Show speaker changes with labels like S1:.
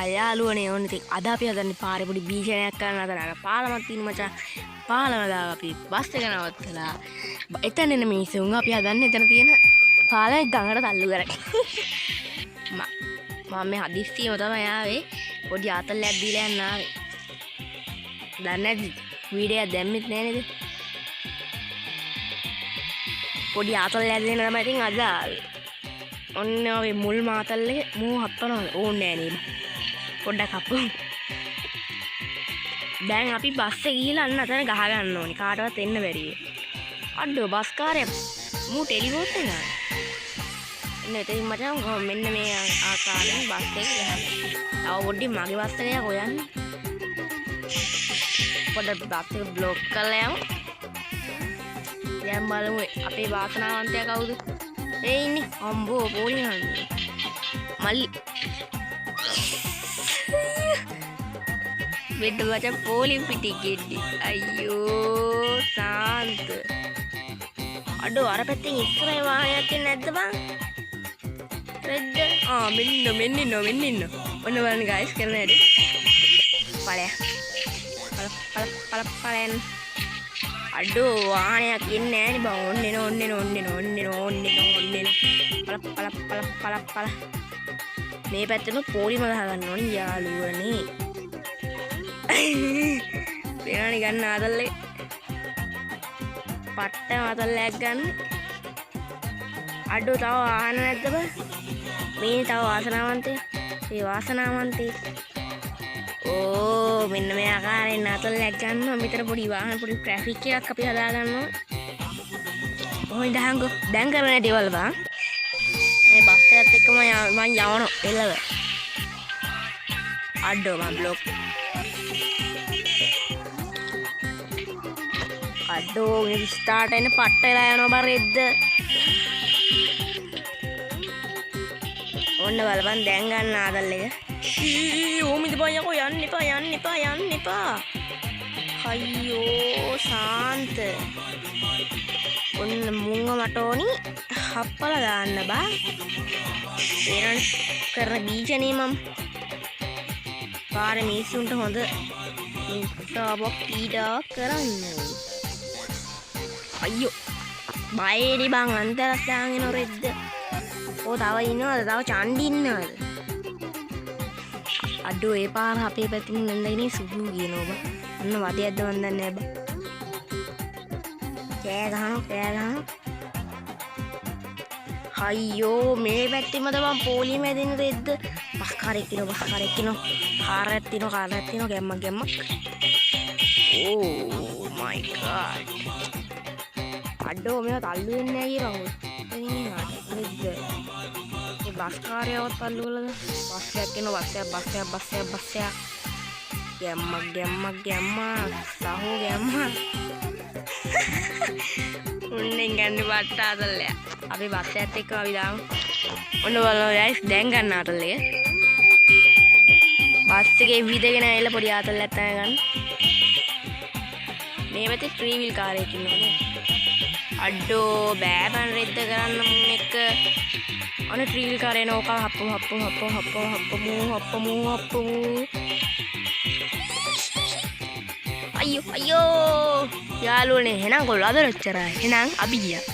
S1: යාළුවනේ ඕන ඉතින් අද අපි හදන්නේ පාරේ පොඩි බීජනයක් කරන්න හදනවා. පාලමක් තියෙන මචං. පාලම දාලා අපි බස් එක නවත්තලා එතන එන මිනිස්සුන් අපි හදන්නේ එතන තියෙන පාලමේ ගඟට තල්ලු කරගෙන. මම මේ හදිස්සියම තමයි ආවේ. පොඩි ආතල්ලයක් දීලා යන්න ආවේ. දන්නේ නැද්ද? වීඩියෝ දැම්මෙත් නෑ නේද? පොඩි ආතල්ලයක් දෙන්න තමයි ඉතින් අද ආවේ. ඔන්න ඔය මුල් මාතල්ලේ මූ හප්පනවා ඕනේ නෑ නේද? පොඩ්ඩක් හප්පමු. දැන් අපි බස් එකේ ගිහලා අන්න අතන ගහ ගන්න ඕනේ. කාටවත් එන්න බැරි. අඩෝ බස් කාර්යය මූ ටෙලිෆෝන් එක ගන්න. එන්න එතනින් මචං මෙන්න මේ ආකාරයෙන් බස් එක ගහන්න. තව පොඩ්ඩක් මගේ බස් එකේ හොයන්න. පොඩ්ඩක් බස් එක බ්ලොක් කරලා යමු. දැන් බලමු අපේ වාසනාවන්තයා කවුද? ඒ ඉන්නේ අම්බෝ පොලියන් මල්ලි වෙද්ද මචං පොලින් පිටි ගෙඩි අයියෝ සාන්ත අඩෝ අර පැත්තෙන් ඉස්සරහ වාහනයක් එන්නේ නැද්ද බං රෙද්ද මෙන්න ඉන්න ඔන්න බලන්න ගයිස් කරන හැටි පලයන් අඩෝ වාහනයක් එන්නේ නෑනේ බං ඔන්න පල මේ පැත්තෙම පොලිම ගහගන්න ඕනේ යාළුවනේ වෙනවනේ ගන්න ආතල්ලේ පට්ට ආතල්ලයක් ගන්න අඩෝ තව ආහන නැද්ද බං මේ තව වාසනාවන්තේ ඕ මෙන්න මේ ආකාරයෙන් ආතල්ලයක් ගන්නවා මෙතන පොඩි වාහන පොඩි ට්‍රැෆික් එකක් අපි හදා ගන්නවා ඔය දහංගෝ දැන් කරන දේවල් බං මේ බස් එකත් එක්කම මම යවනවා එළව අඩෝ මම බ්ලොක් අඩෝ මේ ස්ටාර්ට් එන්න පට්ට වෙලා යනවා බං රෙද්ද ඔන්න බලපන් දැන් ගන්න ආදල් එක ඕමිද බං යකෝ යන්න එපා අයියෝ ශාන්ත ඔන්න මුංග මට ඕනි හප්පලා දාන්න බා වෙනන් කරන බීජනේ මම පාර මිනිස්සුන්ට හොඳ ඉන්ස්ටාබොක් පීඩාවක් කරන්න අයියෝ බයේනේ බං අන්තරක් දාගෙන රෙද්ද ඕ තව ඉන්නවද තව චණ්ඩි ඉන්නවද අඩෝ ඒ පාර අපේ පැත්තෙන් නැන්දගෙන සුදු කියනවා බං අන්න වදයක්ද මන් දන්නේ නැහැ බං කෑ ගහනවා අයියෝ මේ පැත්තෙම තමයි පොලිම ඇදෙන රෙද්ද බස් කාරෙක් ඉනවා කාරයක් තියෙනවා ගැම්මක් ඕ මයි ගාඩ් අඩෝ මේවා තල්ලු වෙන්නේ නැහැ කියලා රෙද්ද මේ බස් කාරයවත් තල්ලු වලද බස් එකක් එනවා බස් එකක් ගැම්මක් සහෝ ගැම්මක් උන්නේ ගන්න බට්ට ආතල්ලය අපි බස් එකත් එක්ක අපි දාමු ඔන්න බලන්න ගයිස් දැන් ගන්න ආතල්ලය බස් එකේ විදගෙන ඇවිල්ලා පොඩි ආතල්ලයක් තමයි ගන්න මේ පැත්තේ ත්‍රී වීල් කාරයක් ඉන්නවනේ අඩෝ බෑබන් රෙද්ද කරන්න මුන් එක්ක අනේ ත්‍රී වීල් කාරේ නෝක හප්පමු අයියෝ යාළුවනේ එහෙනම් කොල්ල අද රොච්චරයි එහෙනම් අපි ගියා